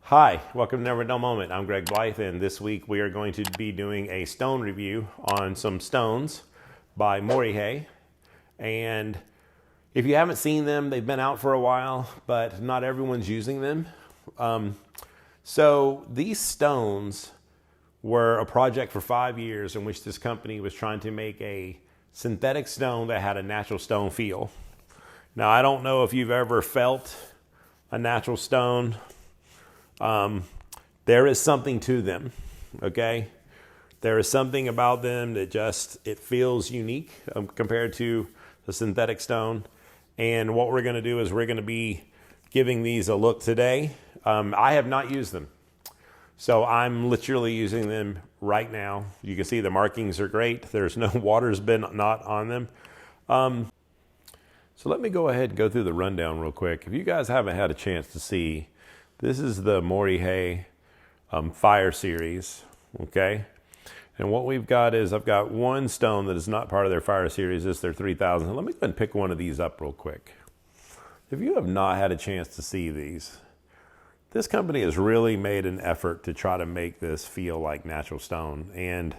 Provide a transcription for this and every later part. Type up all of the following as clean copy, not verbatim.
Hi, welcome to Never a Dull Moment. I'm Greg Blythe, and this week we are going to be doing a stone review on some stones by MORIHEI. And if you haven't seen them, they've been out for a while, but not everyone's using them. So these stones were a project for 5 years in which this company was trying to make a synthetic stone that had a natural stone feel. Now, I don't know if you've ever felt a natural stone. There is something to them, okay? There is something about them that it feels unique compared to the synthetic stone. And what we're going to do is we're going to be giving these a look today. I have not used them, so I'm literally using them right now. You can see the markings are great. There's no water's been not on them. So let me go ahead and go through the rundown real quick. If you guys haven't had a chance to see, this is the MORIHEI Fire Series, okay? And what we've got is I've got one stone that is not part of their Fire Series. This is their 3000. Let me go ahead and pick one of these up real quick. If you have not had a chance to see these, this company has really made an effort to try to make this feel like natural stone, and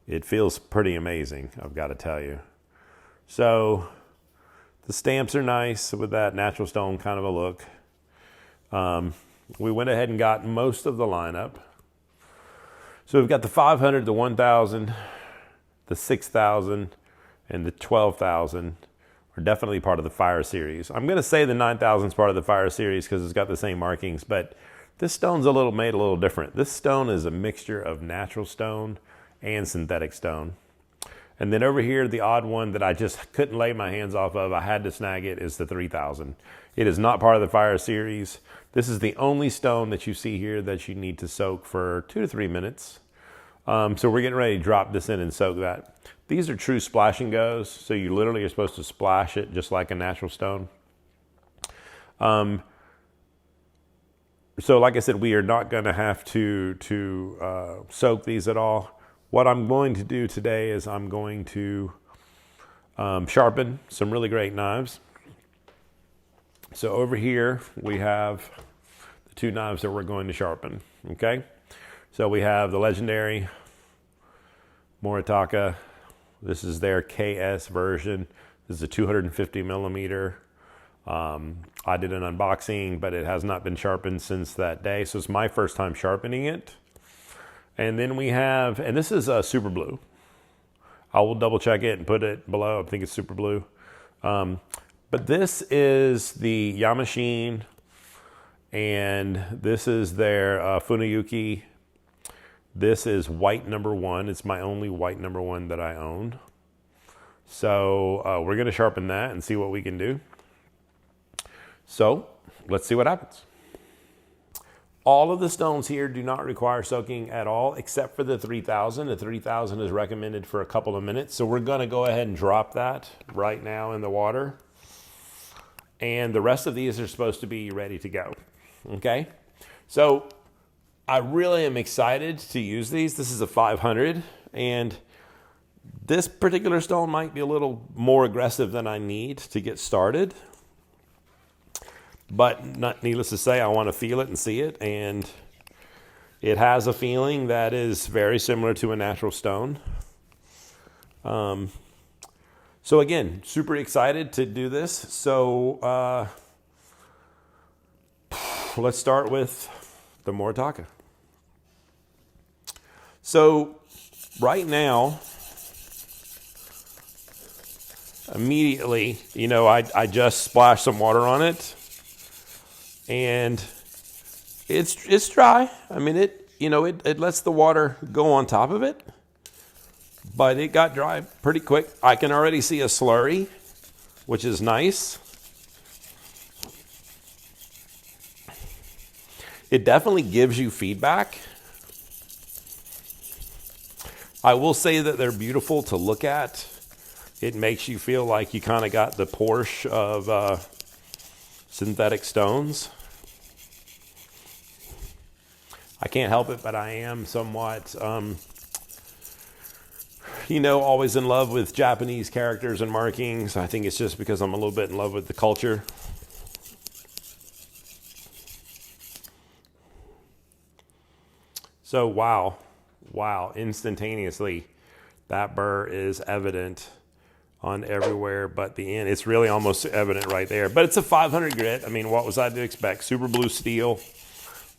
it feels pretty amazing, I've got to tell you. So the stamps are nice with that natural stone kind of a look. We went ahead and got most of the lineup. So we've got the 500, the 1000, the 6000, and the 12,000 are definitely part of the Fire Series. I'm going to say the 9000 is part of the Fire Series because it's got the same markings, but this stone's made a little different. This stone is a mixture of natural stone and synthetic stone. And then over here, the odd one that I just couldn't lay my hands off of, I had to snag it, is the 3000. It is not part of the Fire Series. This is the only stone that you see here that you need to soak for 2 to 3 minutes. So we're getting ready to drop this in and soak that. These are true splash and goes, so you literally are supposed to splash it just like a natural stone. So like I said, we are not going to have to soak these at all. What I'm going to do today is I'm going to sharpen some really great knives. So over here we have the 2 knives that we're going to sharpen, okay? So we have the legendary Moritaka. This is their KS version. This is a 250 millimeter. I did an unboxing, but it has not been sharpened since that day. So it's my first time sharpening it. And then we have, and this is a super blue. I will double check it and put it below. I think it's super blue. But this is the Yamashin, and this is their Funayuki. This is white #1. It's my only white #1 that I own. So we're going to sharpen that and see what we can do. So let's see what happens. All of the stones here do not require soaking at all, except for the 3000. The 3000 is recommended for a couple of minutes. So we're going to go ahead and drop that right now in the water. And the rest of these are supposed to be ready to go. Okay? So I really am excited to use these. This is a 500. And this particular stone might be a little more aggressive than I need to get started. But not needless to say, I want to feel it and see it, and it has a feeling that is very similar to a natural stone. So again, super excited to do this. So let's start with the Moritaka. So right now, immediately, I just splashed some water on it. And it's dry. I mean, it lets the water go on top of it, but it got dry pretty quick. I can already see a slurry, which is nice. It definitely gives you feedback. I will say that they're beautiful to look at. It makes you feel like you kind of got the Porsche of synthetic stones. I can't help it, but I am somewhat, always in love with Japanese characters and markings. I think it's just because I'm a little bit in love with the culture. So wow, instantaneously, that burr is evident on everywhere but the end. It's really almost evident right there. But it's a 500 grit. I mean, what was I to expect? Super blue steel.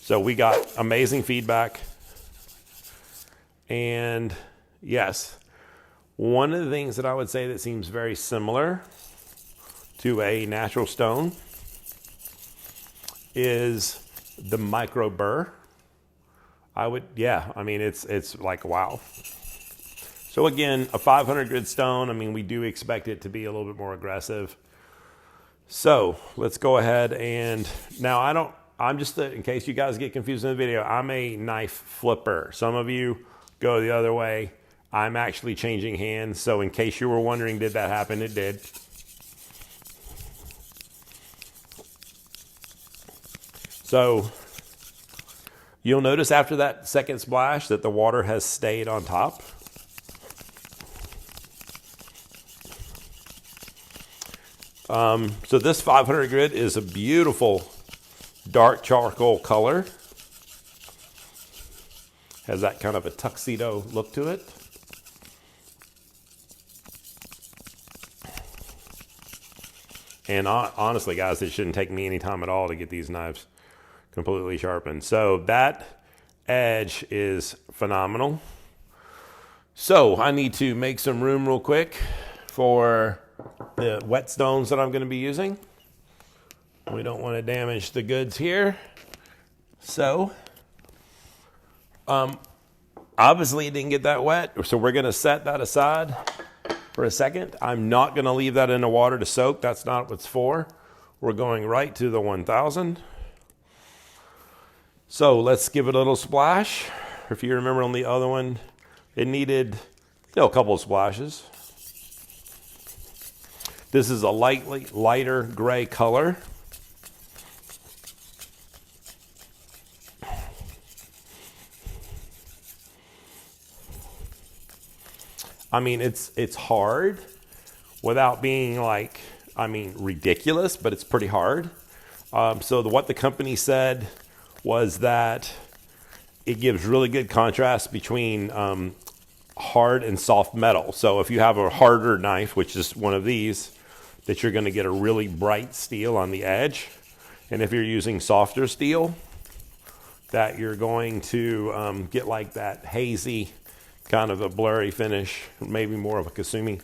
So we got amazing feedback. And yes, one of the things that I would say that seems very similar to a natural stone is the micro burr. I mean, it's like, wow. So again, a 500 grit stone, I mean, we do expect it to be a little bit more aggressive. So let's go ahead and now I'm just, in case you guys get confused in the video, I'm a knife flipper. Some of you go the other way. I'm actually changing hands. So in case you were wondering, did that happen? It did. So you'll notice after that second splash that the water has stayed on top. So this 500 grit is a beautiful dark charcoal color. Has that kind of a tuxedo look to it. And honestly, guys, it shouldn't take me any time at all to get these knives completely sharpened. So that edge is phenomenal. So I need to make some room real quick for the whetstones that I'm going to be using. We don't want to damage the goods here. So obviously it didn't get that wet, so we're going to set that aside for a second. I'm not going to leave that in the water to soak. That's not what it's for. We're going right to the 1000. So let's give it a little splash. If you remember on the other one, it needed a couple of splashes. This is a lighter gray color. I mean, it's hard without being like, I mean, ridiculous, but it's pretty hard. So what the company said was that it gives really good contrast between hard and soft metal. So if you have a harder knife, which is one of these, that you're going to get a really bright steel on the edge. And if you're using softer steel, that you're going to get like that hazy, kind of a blurry finish, maybe more of a Kasumi.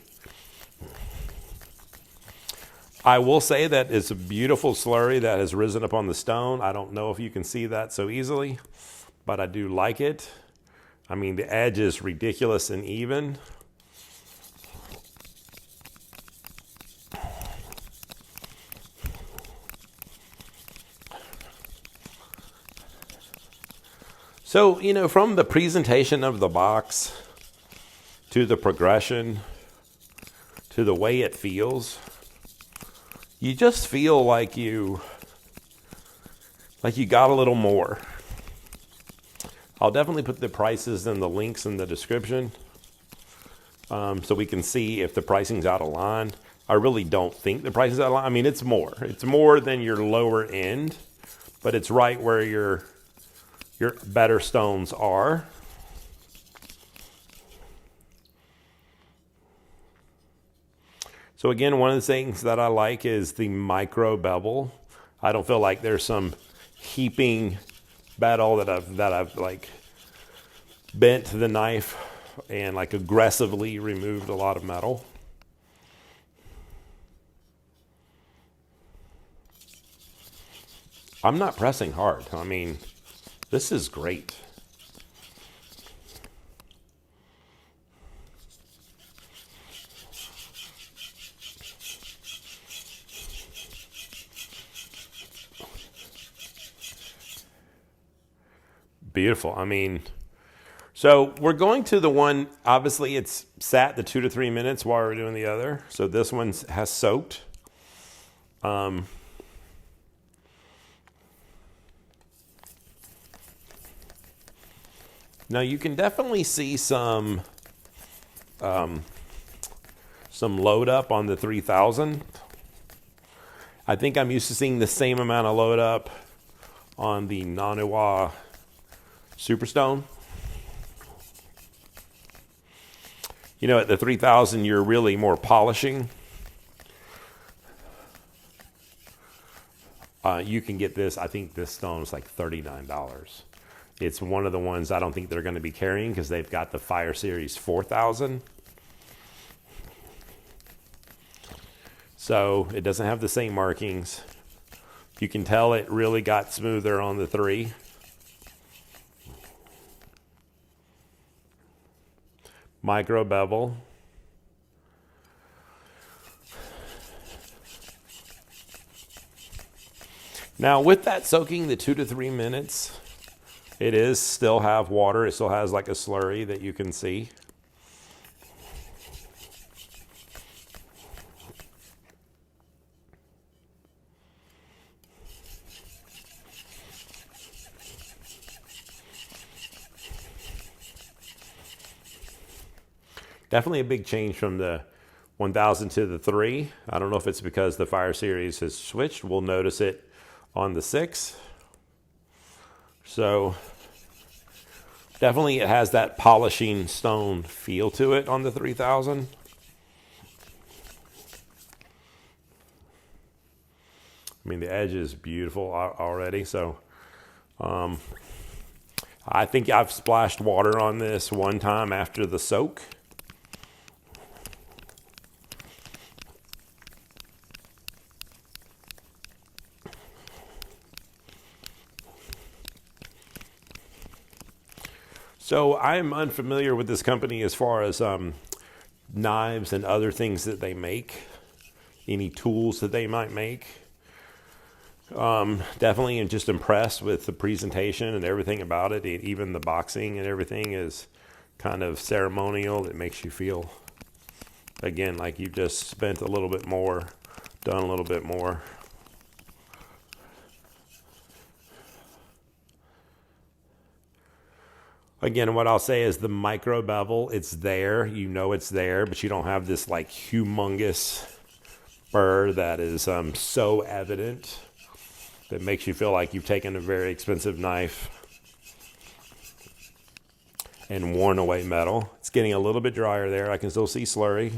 I will say that it's a beautiful slurry that has risen up on the stone. I don't know if you can see that so easily, but I do like it. I mean, the edge is ridiculous and even. So, you know, from the presentation of the box to the progression to the way it feels, you just feel like you got a little more. I'll definitely put the prices and the links in the description so we can see if the pricing's out of line. I really don't think the price is out of line. I mean, it's more. It's more than your lower end, but it's right where your better stones are. So again, one of the things that I like is the micro bevel. I don't feel like there's some heaping metal that I've like bent the knife and like aggressively removed a lot of metal. I'm not pressing hard. I mean, this is great. Beautiful. I mean, so we're going to the one, obviously it's sat the 2 to 3 minutes while we're doing the other. So this one has soaked. Now you can definitely see some load up on the 3000. I think I'm used to seeing the same amount of load up on the Naniwa Superstone. You know, at the 3000, you're really more polishing. You can get this. I think this stone is like $39. It's one of the ones I don't think they're going to be carrying because they've got the Fire Series 4000. So it doesn't have the same markings. You can tell it really got smoother on the 3. Micro bevel. Now with that soaking the 2 to 3 minutes, it is still have water. It still has like a slurry that you can see. Definitely a big change from the 1000 to the 3. I don't know if it's because the Fire Series has switched. We'll notice it on the 6. So definitely it has that polishing stone feel to it on the 3000. I mean, the edge is beautiful already. So I think I've splashed water on this one time after the soak. So I'm unfamiliar with this company as far as knives and other things that they make, any tools that they might make. Definitely just impressed with the presentation and everything about it. Even the boxing and everything is kind of ceremonial. It makes you feel, again, like you've just spent a little bit more, done a little bit more. Again, what I'll say is the micro bevel, it's there. You know it's there, but you don't have this like humongous burr that is so evident that makes you feel like you've taken a very expensive knife and worn away metal. It's getting a little bit drier there. I can still see slurry.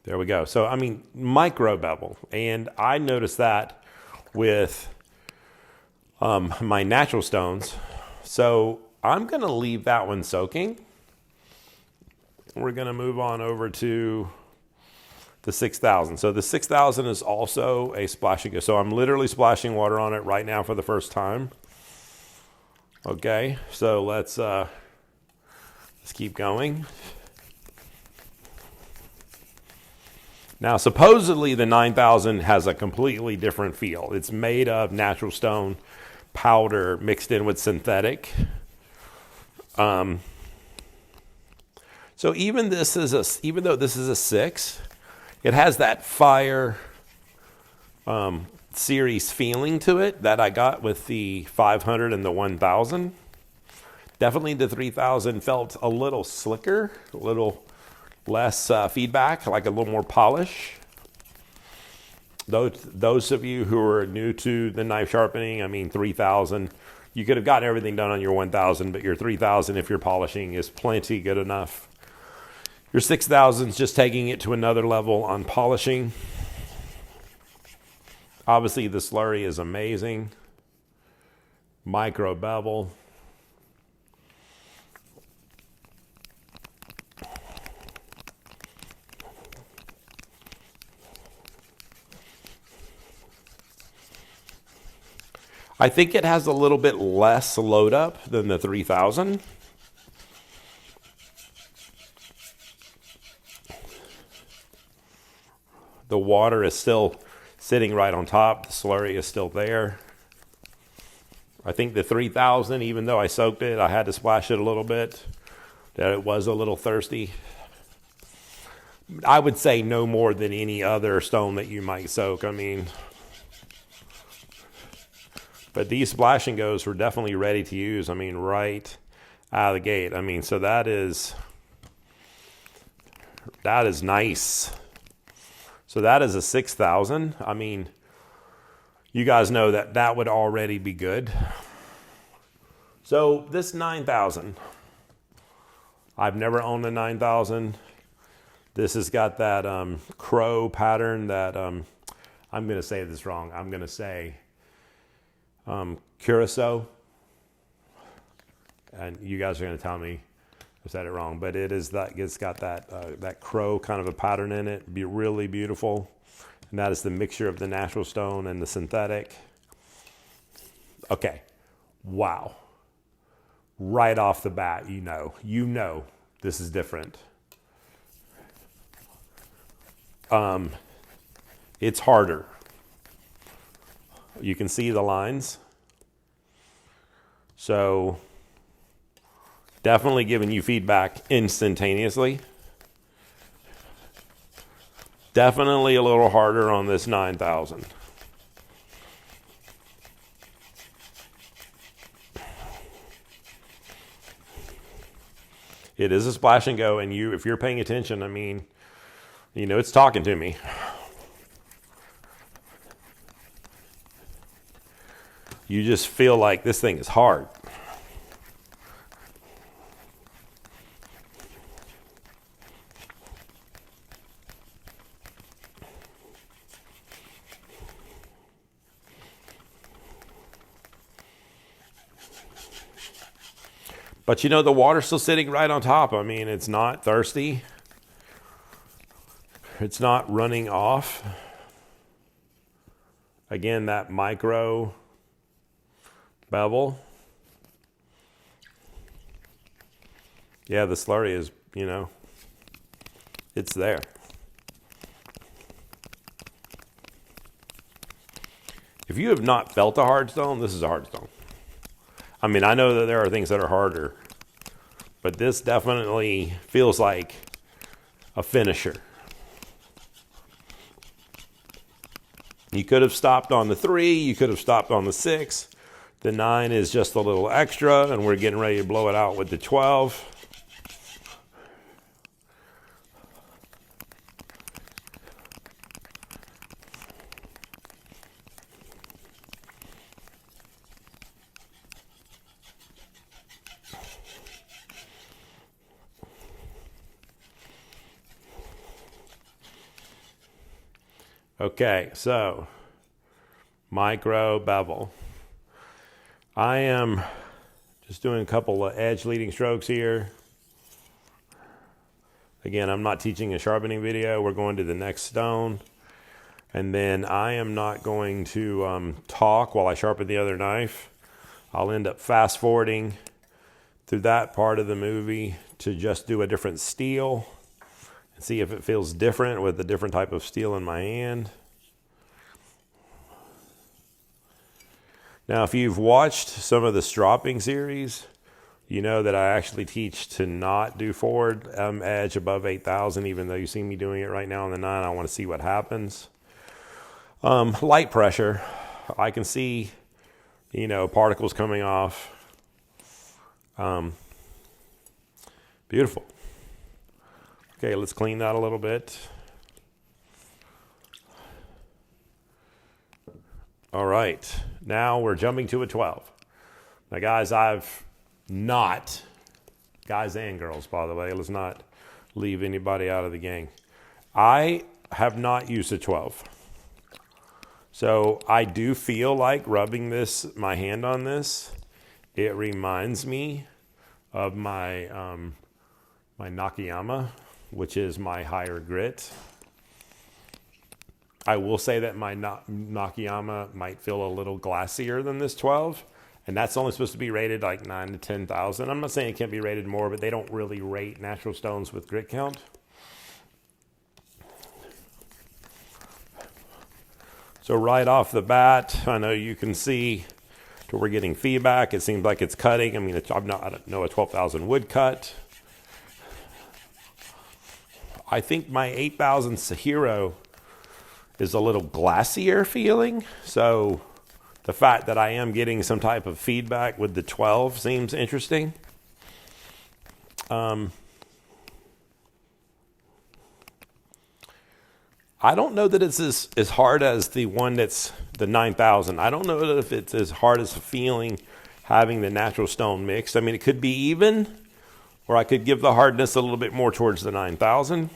There we go. So, I mean, micro bevel. And I noticed that with my natural stones. So I'm going to leave that one soaking. We're going to move on over to the 6000. So the 6000 is also a splashing. So I'm literally splashing water on it right now for the first time. Okay, so let's keep going. Now, supposedly the 9000 has a completely different feel. It's made of natural stone powder mixed in with synthetic. So even though this is a 6, it has that Fire Series feeling to it that I got with the 500 and the 1000. Definitely the 3000 felt a little slicker, a little less feedback, like a little more polish. Those of you who are new to the knife sharpening, I mean 3000, you could have gotten everything done on your 1000, but your 3000, if you're polishing, is plenty good enough. Your 6000 is just taking it to another level on polishing. Obviously, the slurry is amazing. Micro bevel. I think it has a little bit less load up than the 3000. The water is still sitting right on top. The slurry is still there. I think the 3000, even though I soaked it, I had to splash it a little bit, that it was a little thirsty. I would say no more than any other stone that you might soak. I mean, but these splash and goes were definitely ready to use. I mean, right out of the gate. I mean, so that is nice. So that is a 6000. I mean, you guys know that would already be good. So this 9000, I've never owned a 9000. This has got that crow pattern that, I'm going to say this wrong. I'm going to say curacao. And you guys are going to tell me I said it wrong, but it's got that crow kind of a pattern in it. Be really beautiful. And that is the mixture of the natural stone and the synthetic. Okay. Wow. Right off the bat, you know this is different. It's harder. You can see the lines. So definitely giving you feedback instantaneously. Definitely a little harder on this 9000. It is a splash and go, and if you're paying attention, I mean, it's talking to me. You just feel like this thing is hard. But the water's still sitting right on top. I mean, it's not thirsty. It's not running off. Again, that micro bevel. Yeah, the slurry is, it's there. If you have not felt a hard stone, this is a hard stone. I mean, I know that there are things that are harder, but this definitely feels like a finisher. You could have stopped on the 3, you could have stopped on the 6. The 9 is just a little extra, and we're getting ready to blow it out with the 12. Okay, so micro bevel. I am just doing a couple of edge leading strokes here. Again, I'm not teaching a sharpening video. We're going to the next stone. And then I am not going to talk while I sharpen the other knife. I'll end up fast forwarding through that part of the movie to just do a different steel. See if it feels different with a different type of steel in my hand. Now, if you've watched some of the Stropping series, you know that I actually teach to not do forward edge above 8,000, even though you see me doing it right now on the 9. I want to see what happens. Light pressure, I can see, particles coming off. Beautiful. Okay, let's clean that a little bit. All right, now we're jumping to a 12. Now, guys, guys and girls, by the way, let's not leave anybody out of the gang. I have not used a 12. So I do feel like rubbing my hand on this, it reminds me of my my Nakayama, which is my higher grit. I will say that my Nakayama might feel a little glassier than this 12, and that's only supposed to be rated like 9 to 10,000. I'm not saying it can't be rated more, but they don't really rate natural stones with grit count. So right off the bat, I know you can see that we're getting feedback. It seems like it's cutting. I mean, I don't know a 12,000 would cut. I think my 8,000 Sahiro is a little glassier feeling. So the fact that I am getting some type of feedback with the 12 seems interesting. I don't know that it's as hard as the one that's the 9,000. I don't know if it's as hard as feeling having the natural stone mixed. I mean, it could be even, or I could give the hardness a little bit more towards the 9,000.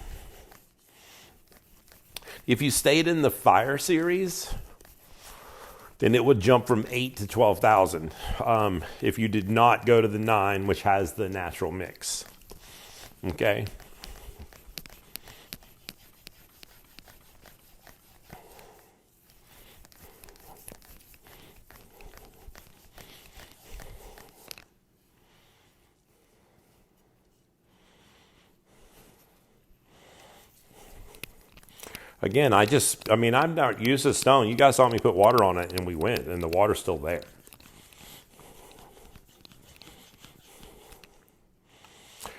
If you stayed in the Fire series, then it would jump from 8 to 12,000. If you did not go to the 9, which has the natural mix. Okay. Again, I'm not used to stone. You guys saw me put water on it and we went, and the water's still there.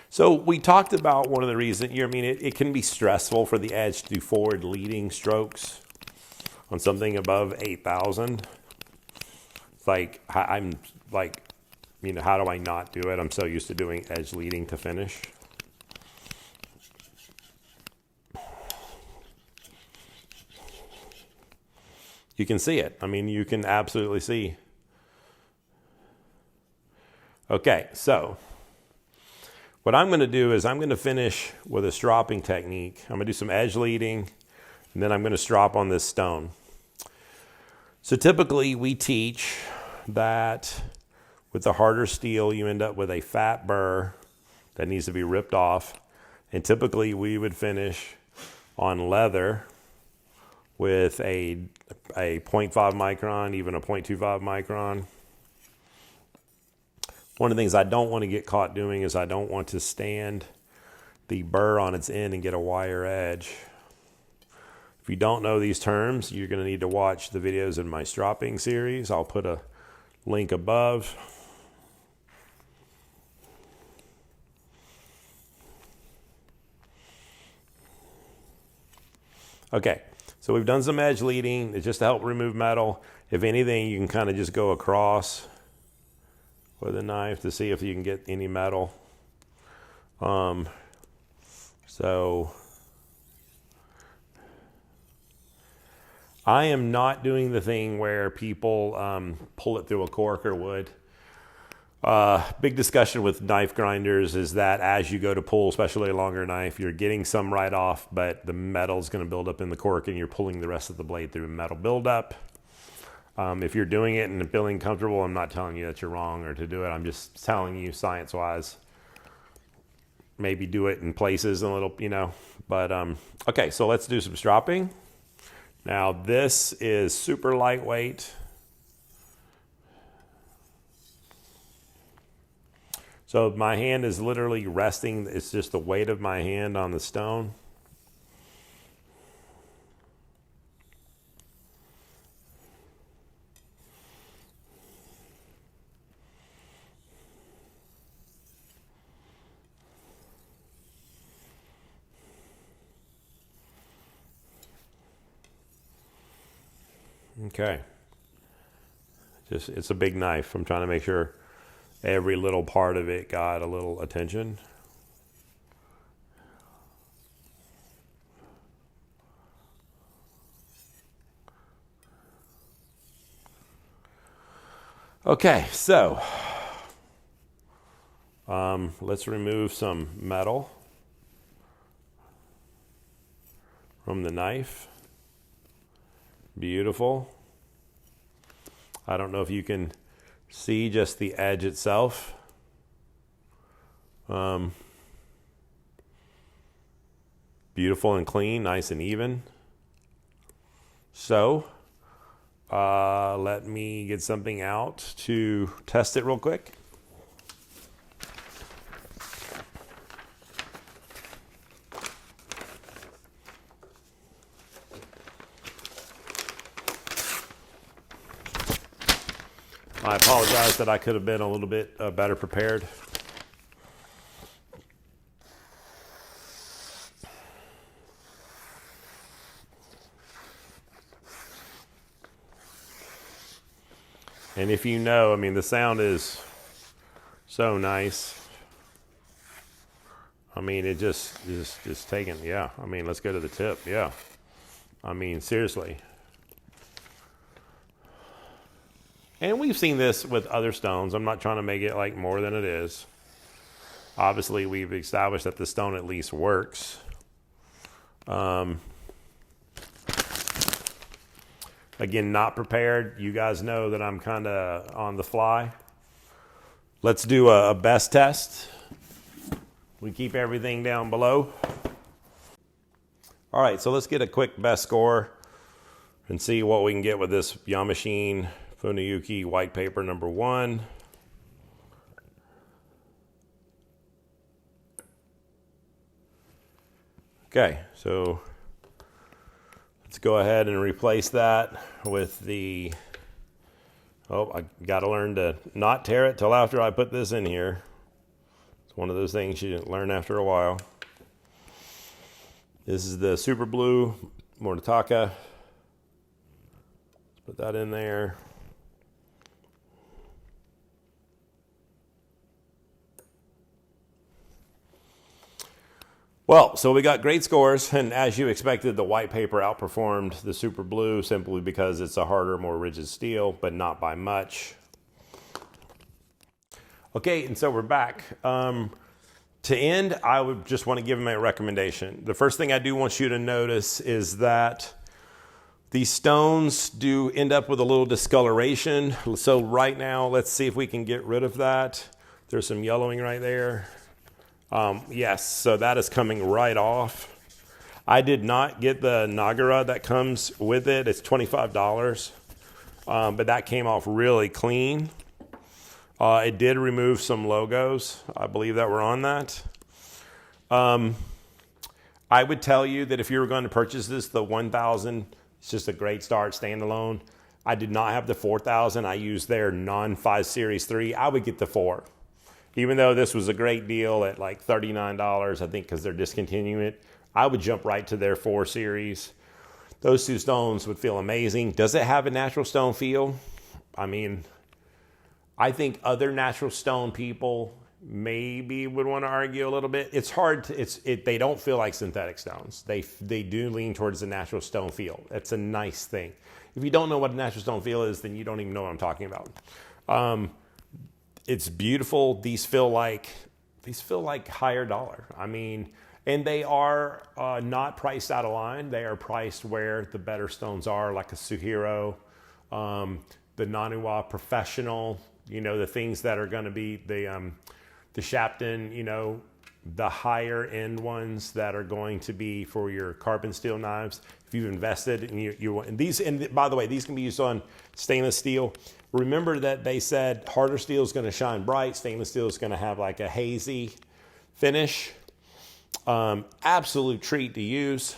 So we talked about one of the reasons, it can be stressful for the edge to do forward leading strokes on something above 8,000. It's like, how do I not do it? I'm so used to doing edge leading to finish. You can see it. You can absolutely see. Okay, so what I'm going to do is I'm going to finish with a stropping technique. I'm going to do some edge leading, and then I'm going to strop on this stone. So typically we teach that with the harder steel, you end up with a fat burr that needs to be ripped off. And typically we would finish on leather with a 0.5 micron, even a 0.25 micron. One of the things I don't want to get caught doing is I don't want to stand the burr on its end and get a wire edge. If you don't know these terms, you're going to need to watch the videos in my stropping series. I'll put a link above. Okay. So we've done some edge leading. It's just to help remove metal. If anything, you can kind of just go across with a knife to see if you can get any metal. So I am not doing the thing where people pull it through a cork or wood. Big discussion with knife grinders is that as you go to pull, especially a longer knife, you're getting some right off, but the metal's going to build up in the cork and you're pulling the rest of the blade through metal buildup. If you're doing it and feeling comfortable, I'm not telling you that you're wrong or to do it. I'm just telling you science-wise. Maybe do it in places a little, But, okay, so let's do some stropping. Now, this is super lightweight. So my hand is literally resting. It's just the weight of my hand on the stone. Okay. It's a big knife. I'm trying to make sure every little part of it got a little attention. Okay, so let's remove some metal from the knife. Beautiful. I don't know if you can see just the edge itself. Beautiful and clean, nice and even. So, let me get something out to test it real quick. I apologize that I could have been a little bit better prepared. And if you know, the sound is so nice. It just taking, yeah. Let's go to the tip, yeah. Seriously. And we've seen this with other stones. I'm not trying to make it like more than it is. Obviously, we've established that the stone at least works. Again, not prepared. You guys know that I'm kind of on the fly. Let's do a best test. We keep everything down below. All right, so let's get a quick best score and see what we can get with this Yamashin Funayuki white paper number 1. Okay, so let's go ahead and replace that with the, oh, I got to learn to not tear it till after I put this in here. It's one of those things you learn after a while. This is the super blue Moritaka. Let's put that in there. Well, so we got great scores, and as you expected, the white paper outperformed the super blue simply because it's a harder, more rigid steel, but not by much. Okay, and so we're back. To end, I would just want to give them a recommendation. The first thing I do want you to notice is that these stones do end up with a little discoloration. So right now, let's see if we can get rid of that. There's some yellowing right there. Yes, so that is coming right off. I did not get the Nagara that comes with it. It's $25, but that came off really clean. It did remove some logos, I believe, that were on that. I would tell you that if you were going to purchase this, the 1000, it's just a great start, standalone. I did not have the 4000. I used their non-5 Series 3. I would get the 4. Even though this was a great deal at like $39, I think because they're discontinuing it, I would jump right to their 4 Series. Those two stones would feel amazing. Does it have a natural stone feel? I mean, I think other natural stone people maybe would want to argue a little bit. It's hard to, they don't feel like synthetic stones. They do lean towards the natural stone feel. It's a nice thing. If you don't know what a natural stone feel is, then you don't even know what I'm talking about. It's beautiful. These feel like higher dollar. I mean, and they are not priced out of line. They are priced where the better stones are, like a Suhiro, the Naniwa Professional, you know, the things that are going to be the Shapton, you know, the higher end ones that are going to be for your carbon steel knives. If you've invested and you want, and these, and by the way, these can be used on stainless steel. Remember that they said harder steel is going to shine bright. Stainless steel is going to have like a hazy finish. Absolute treat to use.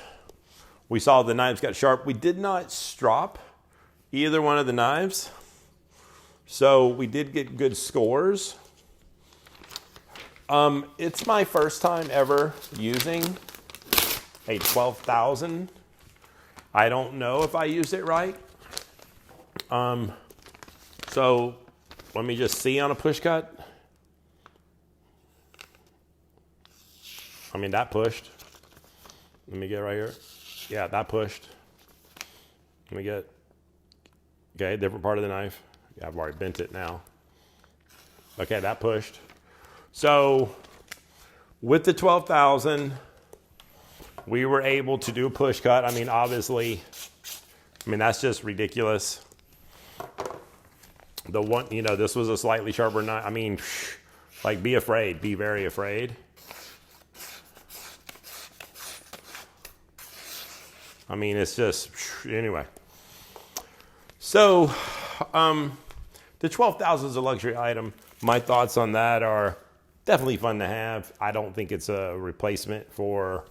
We saw the knives got sharp. We did not strop either one of the knives. So we did get good scores. It's my first time ever using a 12,000. I don't know if I used it right. So let me just see on a push cut. I mean, that pushed. Let me get right here. Yeah, that pushed. Let me get, okay, different part of the knife. Yeah, I've already bent it now. Okay, that pushed. So with the 12,000, we were able to do a push cut. I mean, obviously, I mean, that's just ridiculous. The one, you know, this was a slightly sharper knife. I mean, like, be afraid, be very afraid. I mean, it's just, anyway. So, the 12,000 is a luxury item. My thoughts on that are definitely fun to have. I don't think it's a replacement for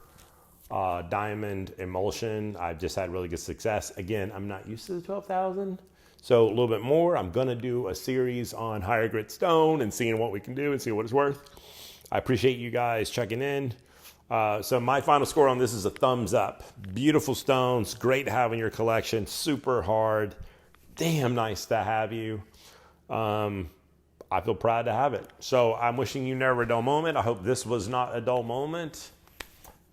diamond emulsion. I've just had really good success. Again, I'm not used to the 12,000. So a little bit more. I'm going to do a series on higher grit stone and seeing what we can do and see what it's worth. I appreciate you guys checking in. So my final score on this is a thumbs up. Beautiful stones. Great to have in your collection. Super hard. Damn nice to have you. I feel proud to have it. So I'm wishing you never a dull moment. I hope this was not a dull moment.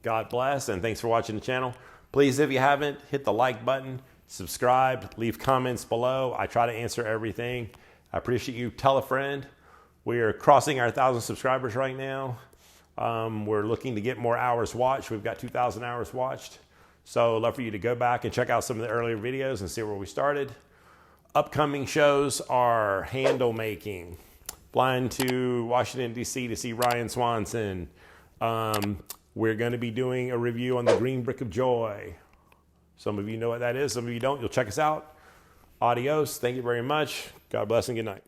God bless, and thanks for watching the channel. Please, if you haven't, hit the like button. subscribe, leave comments below. I try to answer everything. I appreciate you. Tell a friend. We are crossing our 1,000 subscribers right now. We're looking to get more hours watched. We've got 2,000 hours watched. So I'd love for you to go back and check out some of the earlier videos and see where we started. Upcoming shows are handle making. Flying to Washington, D.C. to see Ryan Swanson. We're going to be doing a review on the Green Brick of Joy. Some of you know what that is. Some of you don't. You'll check us out. Adios. Thank you very much. God bless and good night.